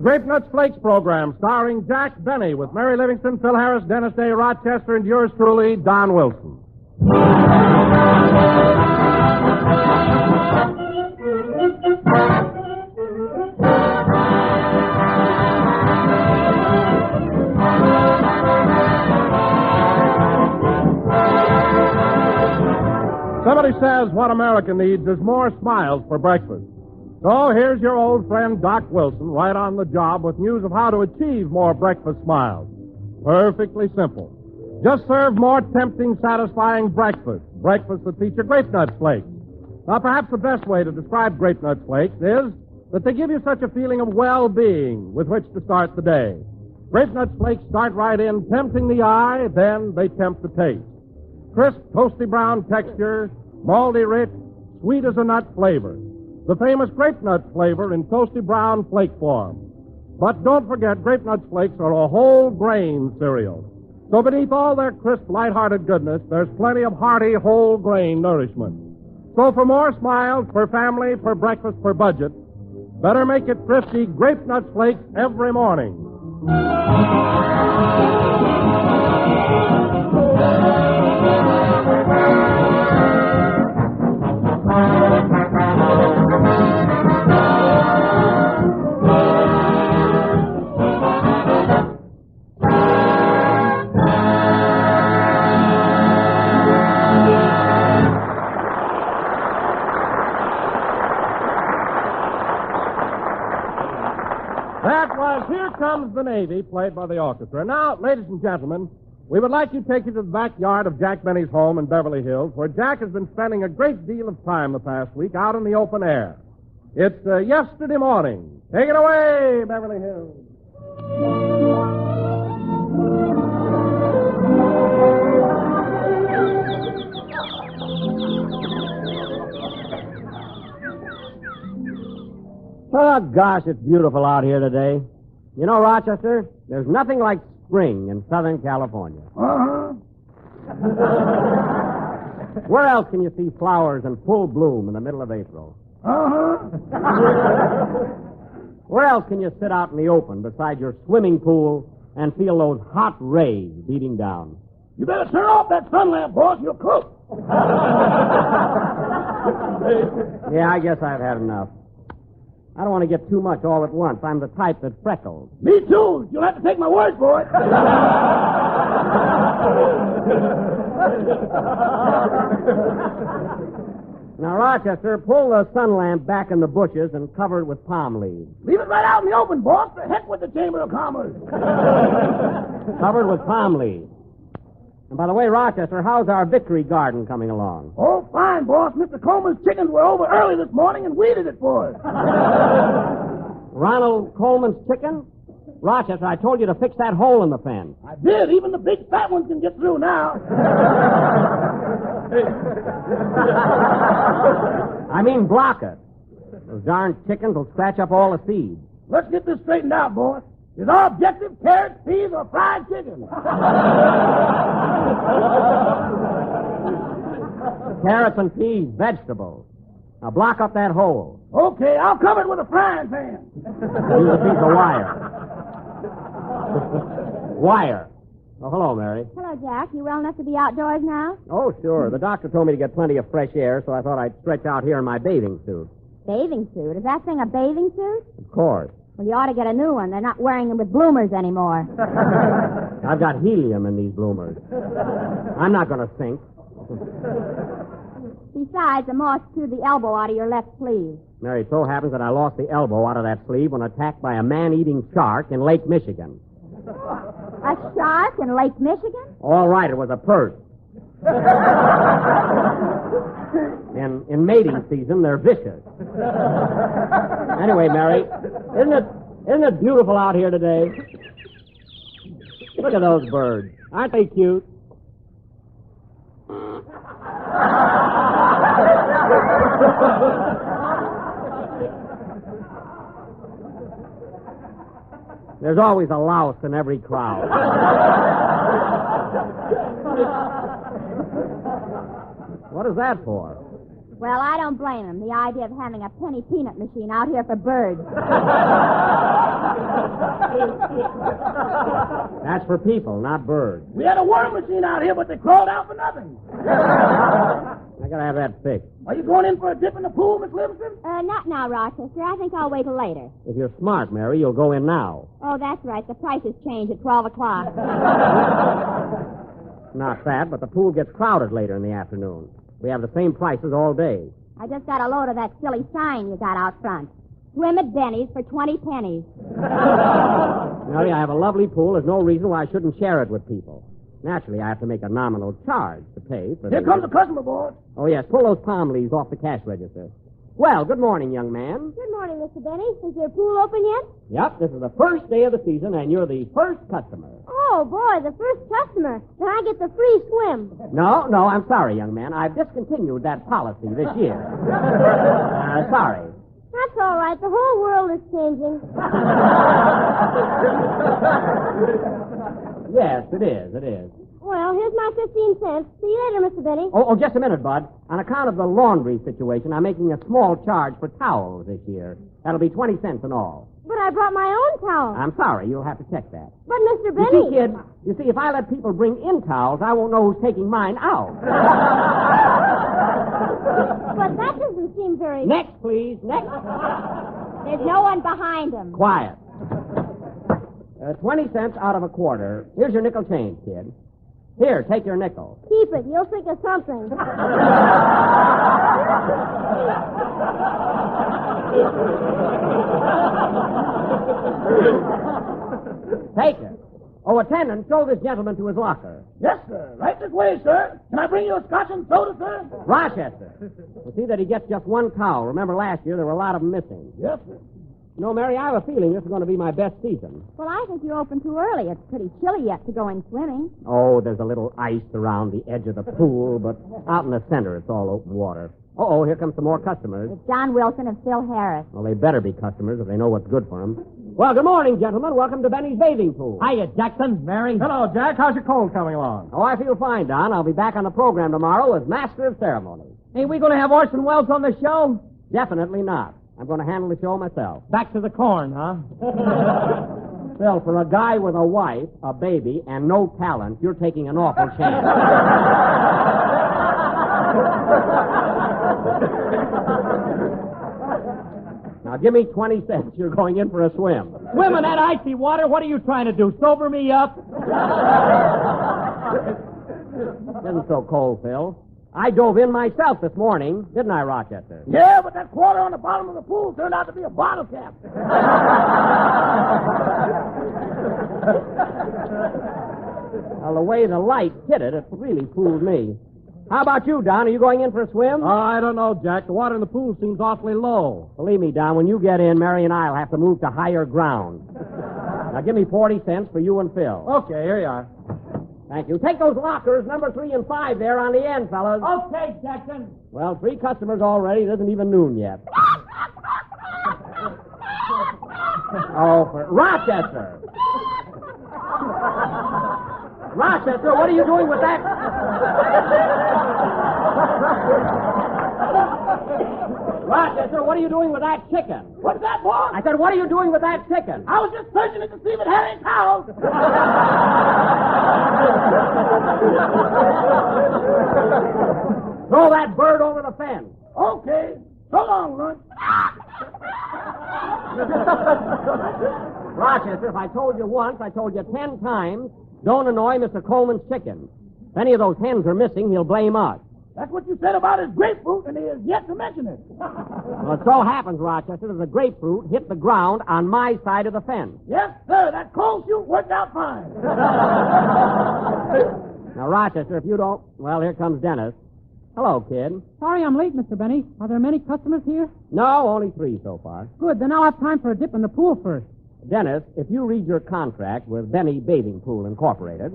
Grape Nuts Flakes program starring Jack Benny with Mary Livingston, Phil Harris, Dennis Day, Rochester, and yours truly, Don Wilson. Somebody says what America needs is more smiles for breakfast. So here's your old friend Doc Wilson right on the job with news of how to achieve more breakfast smiles. Perfectly simple. Just serve more tempting, satisfying breakfast. Breakfast that feature Grape Nuts Flakes. Now, perhaps the best way to describe Grape Nuts Flakes is that they give you such a feeling of well-being with which to start the day. Grape Nuts Flakes start right in, tempting the eye, then they tempt the taste. Crisp, toasty brown texture, malty rich, sweet as a nut flavor. The famous Grape Nuts flavor in toasty brown flake form. But don't forget, Grape Nuts Flakes are a whole grain cereal. So beneath all their crisp, light-hearted goodness, there's plenty of hearty, whole grain nourishment. So for more smiles, for family, for breakfast, for budget, better make it thrifty Grape Nuts Flakes every morning. That was Here Comes the Navy, played by the orchestra. Now, ladies and gentlemen, we would like to take you to the backyard of Jack Benny's home in Beverly Hills, where Jack has been spending a great deal of time the past week out in the open air. It's yesterday morning. Take it away, Beverly Hills. Oh, gosh, it's beautiful out here today. You know, Rochester, there's nothing like spring in Southern California. Uh-huh. Where else can you see flowers in full bloom in the middle of April? Uh-huh. Where else can you sit out in the open beside your swimming pool and feel those hot rays beating down? You better turn off that sun lamp, boss. You'll cook. Yeah, I guess I've had enough. I don't want to get too much all at once. I'm the type that freckles. Me too. You'll have to take my word for it. Now, Rochester, pull the sun lamp back in the bushes and cover it with palm leaves. Leave it right out in the open, boss. The heck with the Chamber of Commerce. Covered with palm leaves. And by the way, Rochester, how's our Victory Garden coming along? Oh, fine, boss. Mr. Coleman's chickens were over early this morning and weeded it for us. Ronald Coleman's chicken? Rochester, I told you to fix that hole in the fence. I did. Even the big fat ones can get through now. I mean, block it. Those darn chickens will scratch up all the seeds. Let's get this straightened out, boss. Is our objective carrots, peas, or fried chicken? Carrots and peas, vegetables. Now block up that hole. Okay, I'll cover it with a frying pan. Use a piece of wire. Wire. Oh, hello, Mary. Hello, Jack. You well enough to be outdoors now? Oh, sure. The doctor told me to get plenty of fresh air, so I thought I'd stretch out here in my bathing suit. Bathing suit? Is that thing a bathing suit? Of course. Well, you ought to get a new one. They're not wearing them with bloomers anymore. I've got helium in these bloomers. I'm not going to sink. Besides, the moth chewed the elbow out of your left sleeve. Mary, it so happens that I lost the elbow out of that sleeve when attacked by a man-eating shark in Lake Michigan. A shark in Lake Michigan? All right, it was a perch. In mating season, they're vicious. Anyway, Mary, isn't it beautiful out here today? Look at those birds. Aren't they cute? There's always a louse in every crowd. What is that for? Well, I don't blame him. The idea of having a penny peanut machine out here for birds. That's for people, not birds. We had a worm machine out here, but they crawled out for nothing. I gotta have that fixed. Are you going in for a dip in the pool, Miss Livingston? Not now, Rochester. I think I'll wait till later. If you're smart, Mary, you'll go in now. Oh, that's right. The prices change at 12 o'clock. Not that, but the pool gets crowded later in the afternoon. We have the same prices all day. I just got a load of that silly sign you got out front. Swim at Benny's for 20 pennies. Mary, I have a lovely pool. There's no reason why I shouldn't share it with people. Naturally, I have to make a nominal charge to pay for Here comes the customer, boys. Oh, yes, pull those palm leaves off the cash register. Well, good morning, young man. Good morning, Mr. Benny. Is your pool open yet? Yep, this is the first day of the season, and you're the first customer. Oh, boy, the first customer. Then I get the free swim. No, I'm sorry, young man. I've discontinued that policy this year. Sorry. That's all right. The whole world is changing. Yes, it is. Well, here's my 15 cents. See you later, Mr. Benny. Oh, just a minute, Bud. On account of the laundry situation, I'm making a small charge for towels this year. That'll be 20 cents in all. But I brought my own towel. I'm sorry. You'll have to check that. But, Mr. Benny... You see, kid, if I let people bring in towels, I won't know who's taking mine out. But that doesn't seem very... Next, please. Next. There's no one behind him. Quiet. 20 cents out of a quarter. Here's your nickel change, kid. Here, take your nickel. Keep it. You'll think of something. Take it. Oh, attendant, show this gentleman to his locker. Yes, sir. Right this way, sir. Can I bring you a scotch and soda, sir? Rochester. We'll see that he gets just one towel. Remember last year there were a lot of them missing. Yes, sir. No, Mary, I have a feeling this is going to be my best season. Well, I think you opened too early. It's pretty chilly yet to go in swimming. Oh, there's a little ice around the edge of the pool, but out in the center it's all open water. Uh-oh, here come some more customers. It's John Wilson and Phil Harris. Well, they better be customers if they know what's good for them. Well, good morning, gentlemen. Welcome to Benny's bathing pool. Hiya, Jackson, Mary. Hello, Jack. How's your cold coming along? Oh, I feel fine, Don. I'll be back on the program tomorrow as Master of Ceremonies. Ain't we going to have Orson Welles on the show? Definitely not. I'm going to handle the show myself. Back to the corn, huh? Phil, for a guy with a wife, a baby, and no talent, you're taking an awful chance. Now, give me 20 cents. You're going in for a swim. Swim in that icy water? What are you trying to do, sober me up? Isn't so cold, Phil. I dove in myself this morning, didn't I, Rochester? Yeah, but that quarter on the bottom of the pool turned out to be a bottle cap. Well, the way the light hit it, it really fooled me. How about you, Don? Are you going in for a swim? I don't know, Jack. The water in the pool seems awfully low. Believe me, Don, when you get in, Mary and I'll have to move to higher ground. Now, give me 40 cents for you and Phil. Okay, here you are. Thank you. Take those lockers, number 3 and 5 there on the end, fellas. Okay, Jackson. Well, 3 customers already. It isn't even noon yet. Oh, for Rochester. Rochester, what are you doing with that? Rochester, what are you doing with that chicken? What's that, boy? I said, what are you doing with that chicken? I was just searching it to see if it had any towels. Throw that bird over the fence. Okay. So long, lunch. Rochester, if I told you once, I told you 10 times, don't annoy Mr. Coleman's chicken. If any of those hens are missing, he'll blame us. That's what you said about his grapefruit, and he has yet to mention it. Well, it so happens, Rochester, that the grapefruit hit the ground on my side of the fence. Yes, sir. That cold shoot worked out fine. Now, Rochester, if you don't... Well, here comes Dennis. Hello, kid. Sorry I'm late, Mr. Benny. Are there many customers here? No, only 3 so far. Good, then I'll have time for a dip in the pool first. Dennis, if you read your contract with Benny Bathing Pool Incorporated,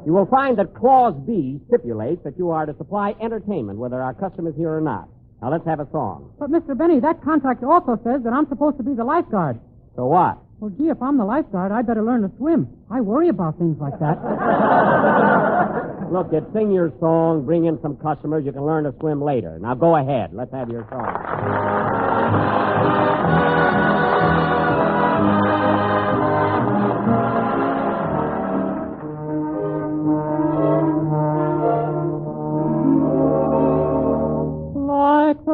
you will find that Clause B stipulates that you are to supply entertainment whether our customers here or not. Now, let's have a song. But, Mr. Benny, that contract also says that I'm supposed to be the lifeguard. So what? Well, gee, if I'm the lifeguard, I better learn to swim. I worry about things like that. Look, kid, sing your song, bring in some customers. You can learn to swim later. Now, go ahead. Let's have your song.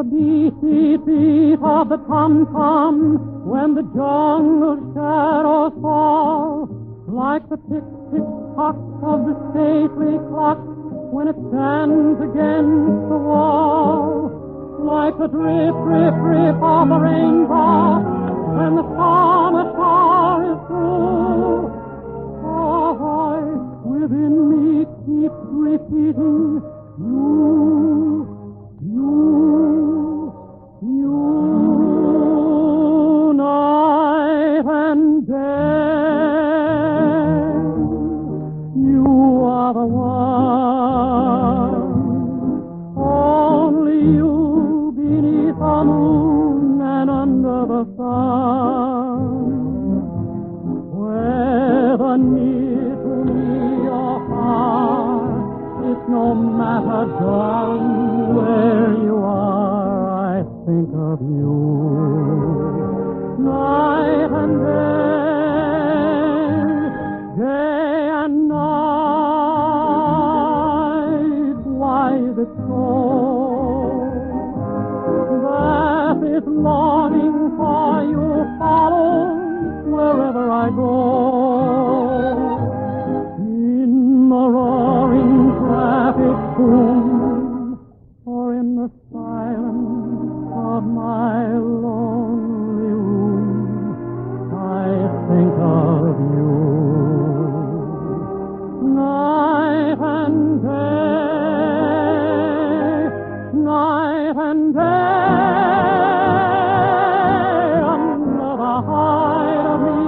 the beat, beat, beat of the tom-tom when the jungle shadows fall, like the tick, tick, tock of the stately clock when it stands against the wall, like the drip, drip, drip of a raindrop when the summer shower is through. A voice within me keeps repeating, you, night and day. You are the one, only you beneath the moon and under the sun. Whether near to me or far, it's no matter, darling, where you are, I think of you. Night and day and night. Why is it so that this longing for you follows wherever I go? In the roaring traffic boom, or in the silence of my lonely room, I think of you. Night and day, under the hide of me,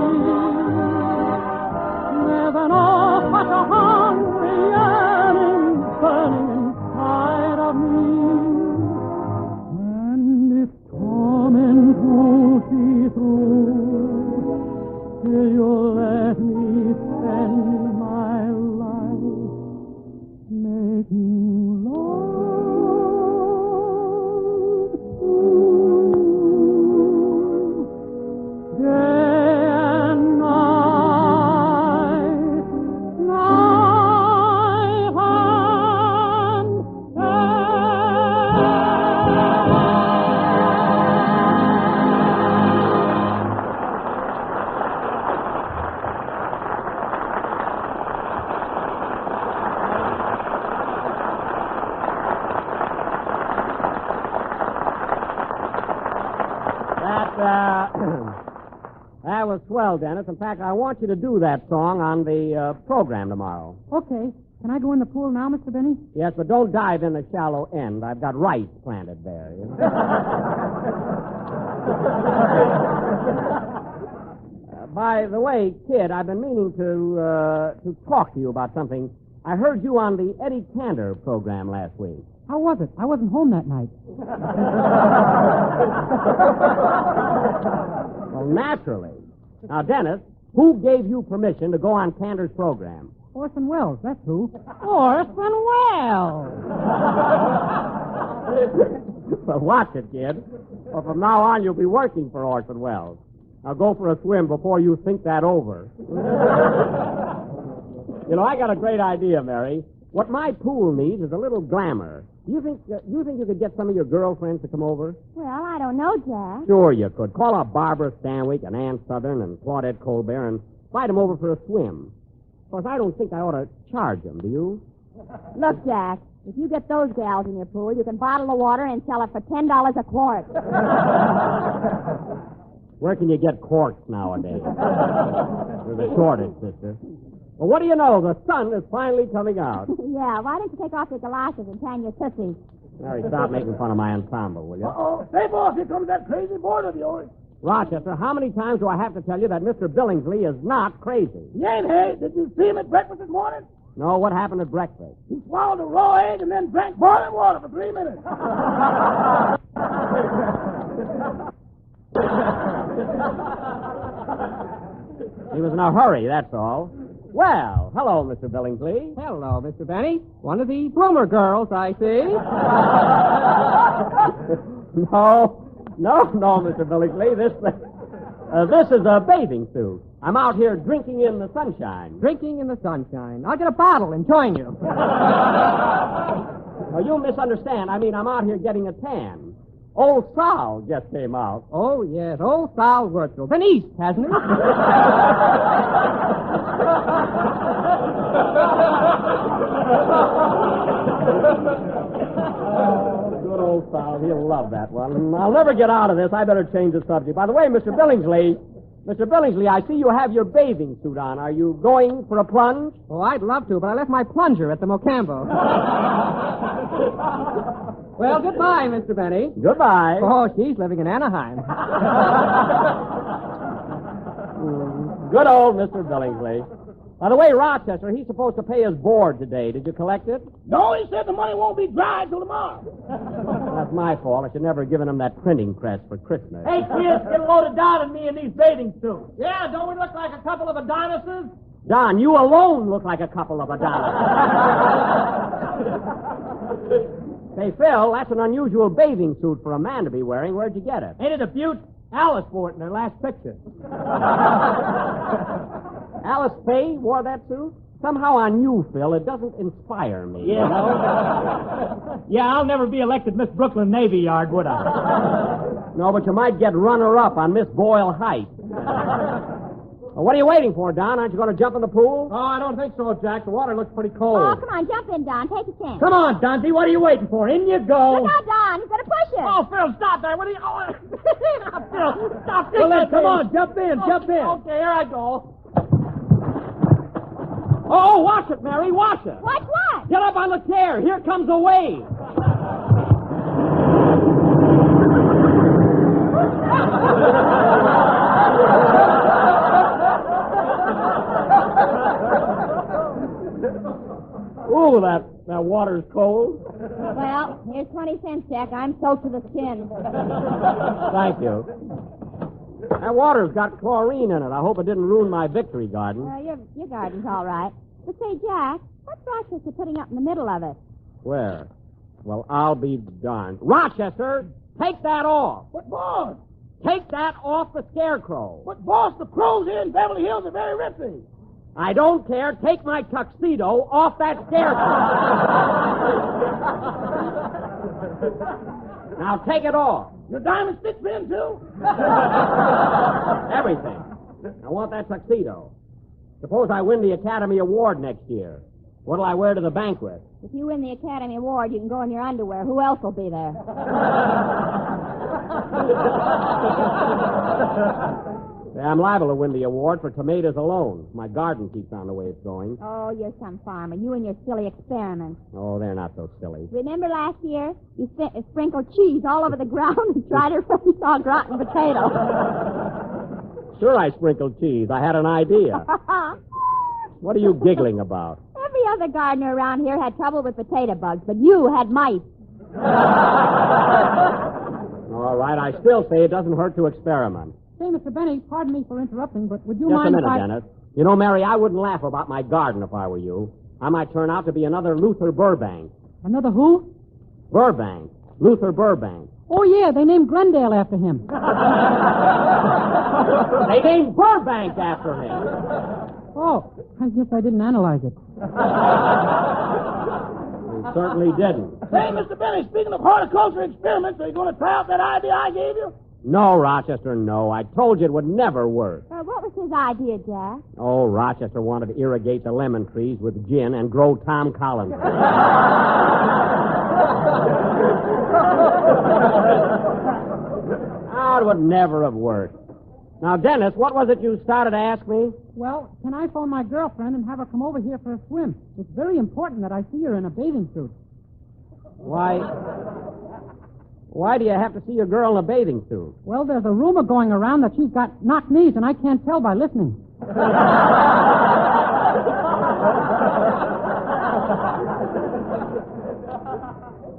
there's an such a hungry yearning burning inside of me. And if torment won't see through, will you let me spend my life making love to you? Day and night, night and That was swell, Dennis. In fact, I want you to do that song on the program tomorrow. Okay. Can I go in the pool now, Mr. Benny? Yes, but don't dive in the shallow end. I've got rice planted there. You know? By the way, kid, I've been meaning to talk to you about something. I heard you on the Eddie Cantor program last week. How was it? I wasn't home that night. Well, naturally. Now, Dennis, who gave you permission to go on Cantor's program? Orson Welles, that's who. Orson Welles! Well, watch it, kid. Well, from now on, you'll be working for Orson Welles. Now, go for a swim before you think that over. You know, I got a great idea, Mary. What my pool needs is a little glamour. You think you could get some of your girlfriends to come over? Well, I don't know, Jack. Sure you could. Call up Barbara Stanwyck and Ann Southern and Claudette Colbert and invite them over for a swim. Of course, I don't think I ought to charge them, do you? Look, Jack, if you get those gals in your pool, you can bottle the water and sell it for $10 a quart. Where can you get corks nowadays? There's a shortage, sister. Well, what do you know? The sun is finally coming out. Yeah, why don't you take off your galoshes and tan your tussies? Mary, stop making fun of my ensemble, will you? Uh-oh. Say, boss, here comes that crazy board of yours. Rochester, how many times do I have to tell you that Mr. Billingsley is not crazy? He ain't, hey? Did you see him at breakfast this morning? No, what happened at breakfast? He swallowed a raw egg and then drank boiling water for 3 minutes. He was in a hurry, that's all. Well, hello, Mr. Billingsley. Hello, Mr. Benny. One of the bloomer girls, I see. No, Mr. Billingsley. This is a bathing suit. I'm out here drinking in the sunshine. Drinking in the sunshine. I'll get a bottle and join you. Well, you misunderstand. I mean, I'm out here getting a tan. Old Sal just came out. Oh, yes, old Sal Wurzel. Been east, hasn't he? Good old Sal. He'll love that one. I'll never get out of this. I better change the subject. By the way, Mr. Billingsley, I see you have your bathing suit on. Are you going for a plunge? Oh, I'd love to, but I left my plunger at the Mocambo. Well, goodbye, Mr. Benny. Goodbye. Oh, she's living in Anaheim. Good old Mr. Billingsley. By the way, Rochester, he's supposed to pay his board today. Did you collect it? No, he said the money won't be dry till tomorrow. That's my fault. I should never have given him that printing press for Christmas. Hey, kids, get loaded down on me in these bathing suits. Yeah, don't we look like a couple of Adonises? Don, you alone look like a couple of Adonis. Say, Phil, that's an unusual bathing suit for a man to be wearing. Where'd you get it? Ain't it a beaut? Alice wore it in her last picture. Alice Faye wore that suit? Somehow on you, Phil, it doesn't inspire me. Yeah. You know? Yeah, I'll never be elected Miss Brooklyn Navy Yard, would I? No, but you might get runner-up on Miss Boyle Heights. Well, what are you waiting for, Don? Aren't you going to jump in the pool? Oh, I don't think so, Jack. The water looks pretty cold. Oh, come on, jump in, Don. Take a chance. Come on, Dante. What are you waiting for? In you go. Look out, Don. He's going to push it. Oh, Phil, stop that. What are you... Oh, Phil, stop this. Well, then, come on. Jump in. Jump in. Okay, here I go. Oh, wash it, Mary. Wash it. Watch what? Get up on the chair. Here comes a wave. Ooh, that water's cold. Well, here's 20 cents, Jack. I'm soaked to the skin. Thank you. That water's got chlorine in it. I hope it didn't ruin my victory garden. Your garden's all right. But say, Jack, what's Rochester putting up in the middle of it? Where? Well, I'll be darned. Rochester, take that off. What boss? Take that off the scarecrow. What boss? The crows here in Beverly Hills are very risky. I don't care. Take my tuxedo off that scarecrow. Now take it off. Your diamond stick pin, too? Everything. I want that tuxedo. Suppose I win the Academy Award next year. What'll I wear to the banquet? If you win the Academy Award, you can go in your underwear. Who else will be there? I'm liable to win the award for tomatoes alone. My garden keeps on the way it's going. Oh, you're some farmer. You and your silly experiments. Oh, they're not so silly. Remember last year? You sprinkled cheese all over the ground and tried to face all rotten potatoes. Sure, I sprinkled cheese. I had an idea. What are you giggling about? Every other gardener around here had trouble with potato bugs, but you had mice. All right, I still say it doesn't hurt to experiment. Say, Mr. Benny, pardon me for interrupting, but would you Just mind a minute, Dennis. You know, Mary, I wouldn't laugh about my garden if I were you. I might turn out to be another Luther Burbank. Another who? Burbank. Luther Burbank. Oh, yeah, they named Glendale after him. They named Burbank after him. Oh, I guess I didn't analyze it. You certainly didn't. Hey, Mr. Benny, speaking of horticulture experiments, are you going to try out that idea I gave you? No, Rochester, no. I told you it would never work. What was his idea, Jack? Oh, Rochester wanted to irrigate the lemon trees with gin and grow Tom Collins. Oh, it would never have worked. Now, Dennis, what was it you started to ask me? Well, can I phone my girlfriend and have her come over here for a swim? It's very important that I see her in a bathing suit. Why do you have to see your girl in a bathing suit? Well, there's a rumor going around that she's got knock knees, and I can't tell by listening.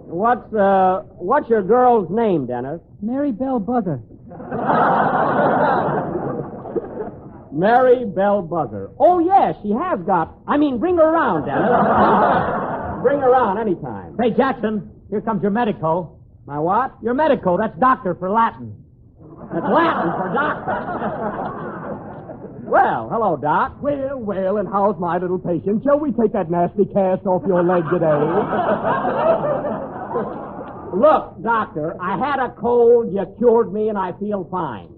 What's your girl's name, Dennis? Mary Bell Buzzer. Mary Bell Buzzer. Oh, yes, she has got... bring her around, Dennis. Bring her around anytime. Hey, Jackson, here comes your medico. My what? Your medico, that's doctor for Latin. That's Latin for doctor. Well, hello, Doc. Well, and how's my little patient? Shall we take that nasty cast off your leg today? Look, doctor, I had a cold, you cured me, and I feel fine.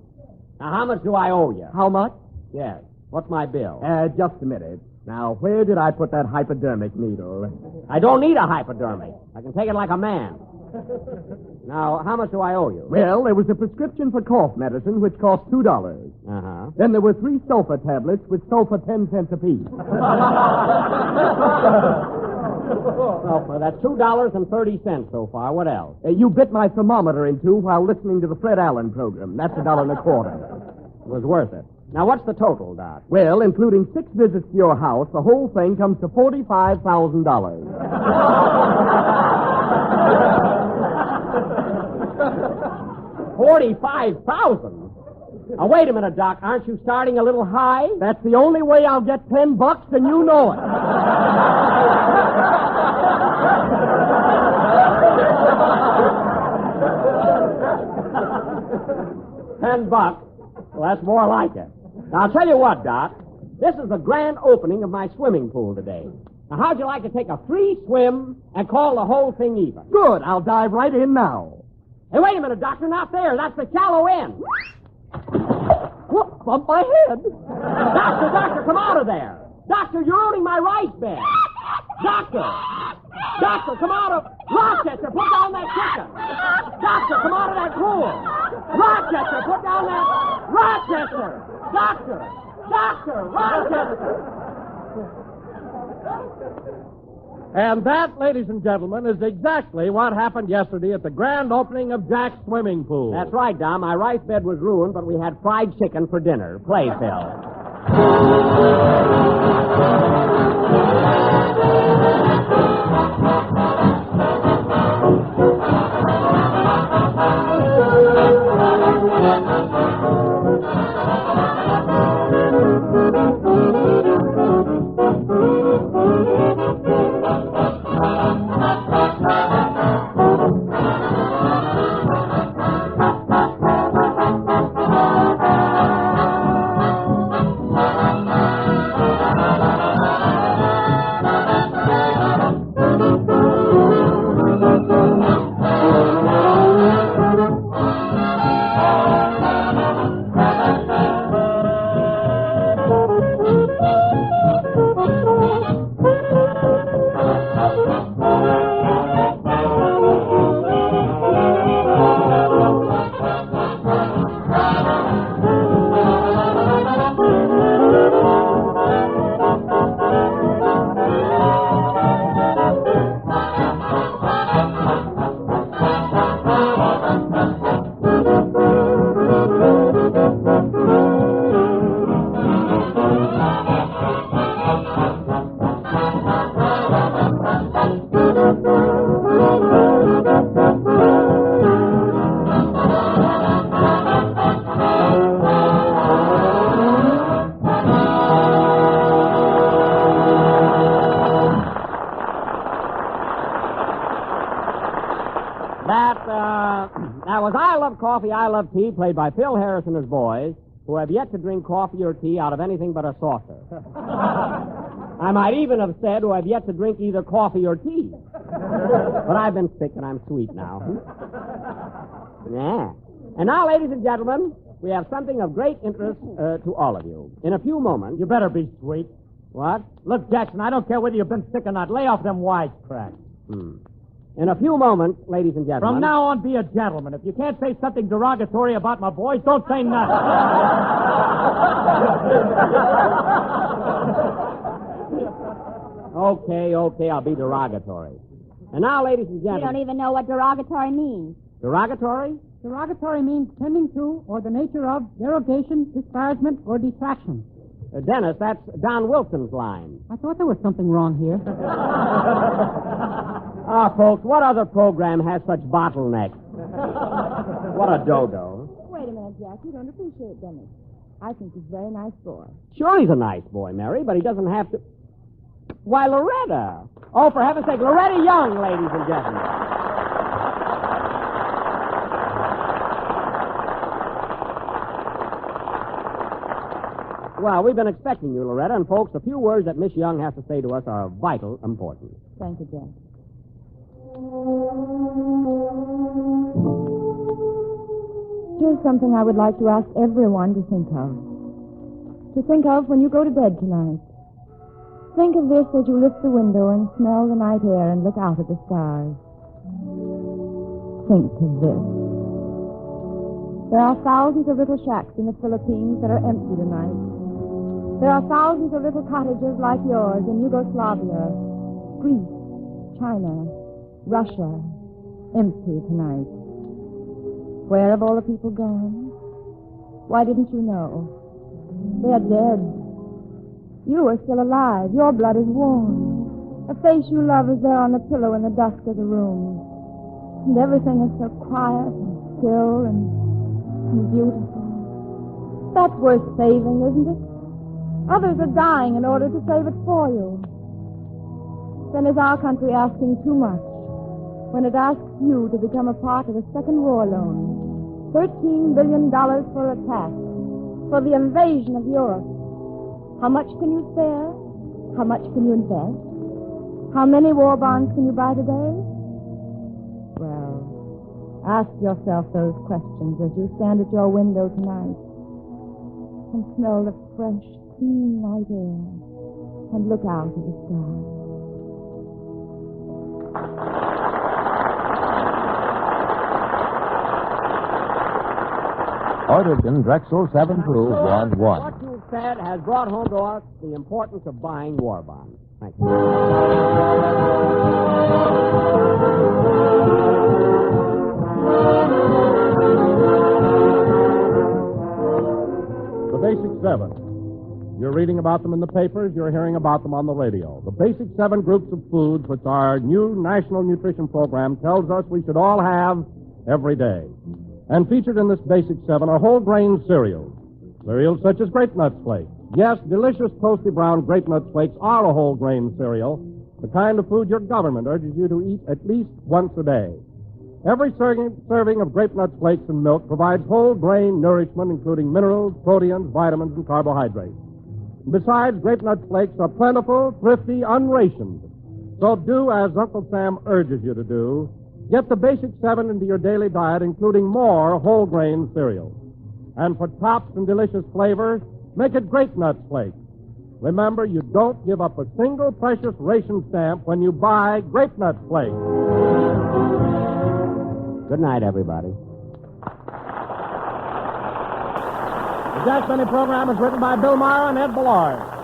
Now, how much do I owe you? How much? Yes. What's my bill? Just a minute. Now, where did I put that hypodermic needle? I don't need a hypodermic. I can take it like a man. Now, how much do I owe you? Well, there was a prescription for cough medicine, which cost $2. Uh-huh. Then there were 3 sulfa tablets, which sold for 10 cents apiece. Well, that's $2.30 so far. What else? You bit my thermometer in two while listening to the Fred Allen program. That's $1.25. It was worth it. Now, what's the total, Doc? Well, including 6 visits to your house, the whole thing comes to $45,000. $45,000? Now, wait a minute, Doc. Aren't you starting a little high? That's the only way I'll get $10, and you know it. $10? Well, that's more like it. Now, I'll tell you what, Doc. This is the grand opening of my swimming pool today. Now, how'd you like to take a free swim and call the whole thing even? Good. I'll dive right in now. Hey, wait a minute, Doctor. Not there. That's the shallow end. Whoop, bump my head. Doctor, come out of there. Doctor, you're ruining my rice bed. Doctor, come out of... Rochester, put down that chicken. Doctor, come out of that pool. Rochester, put down that... Rochester! Doctor, Rochester! And that, ladies and gentlemen, is exactly what happened yesterday at the grand opening of Jack's swimming pool. That's right, Dom. My rice bed was ruined, but we had fried chicken for dinner. Play, Phil. That was I Love Coffee, I Love Tea, played by Phil Harris and his boys, who have yet to drink coffee or tea out of anything but a saucer. I might even have said who have yet to drink either coffee or tea. But I've been sick and I'm sweet now. Yeah. And now, ladies and gentlemen, we have something of great interest to all of you. In a few moments... You better be sweet. What? Look, Jackson, I don't care whether you've been sick or not. Lay off them wisecracks. In a few moments, ladies and gentlemen... From now on, be a gentleman. If you can't say something derogatory about my boys, don't say nothing. Okay, I'll be derogatory. And now, ladies and You gentlemen... don't even know what derogatory means. Derogatory? Derogatory means tending to or the nature of derogation, disparagement, or detraction. Dennis, that's Don Wilson's line. I thought there was something wrong here. Folks, what other program has such bottlenecks? What a dodo. Wait a minute, Jack. You don't appreciate Dennis. I think he's a very nice boy. Sure, he's a nice boy, Mary, but he doesn't have to... Why, Loretta. Oh, for heaven's sake, Loretta Young, ladies and gentlemen. Well, we've been expecting you, Loretta, and folks, the few words that Miss Young has to say to us are of vital importance. Thank you, Jack. Here's something I would like to ask everyone to think of. To think of when you go to bed tonight. Think of this as you lift the window and smell the night air and look out at the stars. Think of this. There are thousands of little shacks in the Philippines that are empty tonight. There are thousands of little cottages like yours in Yugoslavia, Greece, China, Russia, empty tonight. Where have all the people gone? Why didn't you know? They're dead. You are still alive. Your blood is warm. The face you love is there on the pillow in the dusk of the room. And everything is so quiet and still and beautiful. That's worth saving, isn't it? Others are dying in order to save it for you. Then is our country asking too much when it asks you to become a part of a second war loan? $13 billion for attack, for the invasion of Europe. How much can you spare? How much can you invest? How many war bonds can you buy today? Well, ask yourself those questions as you stand at your window tonight and smell the fresh, clean night air and look out at the stars. Ordered in Drexel 7211. What you've said has brought home to us the importance of buying war bonds. Thank you. The Basic Seven. You're reading about them in the papers. You're hearing about them on the radio. The Basic Seven groups of foods which our new National Nutrition Program tells us we should all have every day. And featured in this Basic Seven are whole grain cereals. Cereals such as Grape Nuts Flakes. Yes, delicious toasty brown Grape Nuts Flakes are a whole grain cereal, the kind of food your government urges you to eat at least once a day. Every serving of Grape Nuts Flakes and milk provides whole grain nourishment, including minerals, proteins, vitamins, and carbohydrates. Besides, Grape Nuts Flakes are plentiful, thrifty, unrationed. So do as Uncle Sam urges you to do. Get the Basic Seven into your daily diet, including more whole grain cereals. And for tops and delicious flavor, make it Grape Nuts Flakes. Remember, you don't give up a single precious ration stamp when you buy Grape Nuts Flakes. Good night, everybody. The Jack Benny program is written by Bill Meyer and Ed Ballard.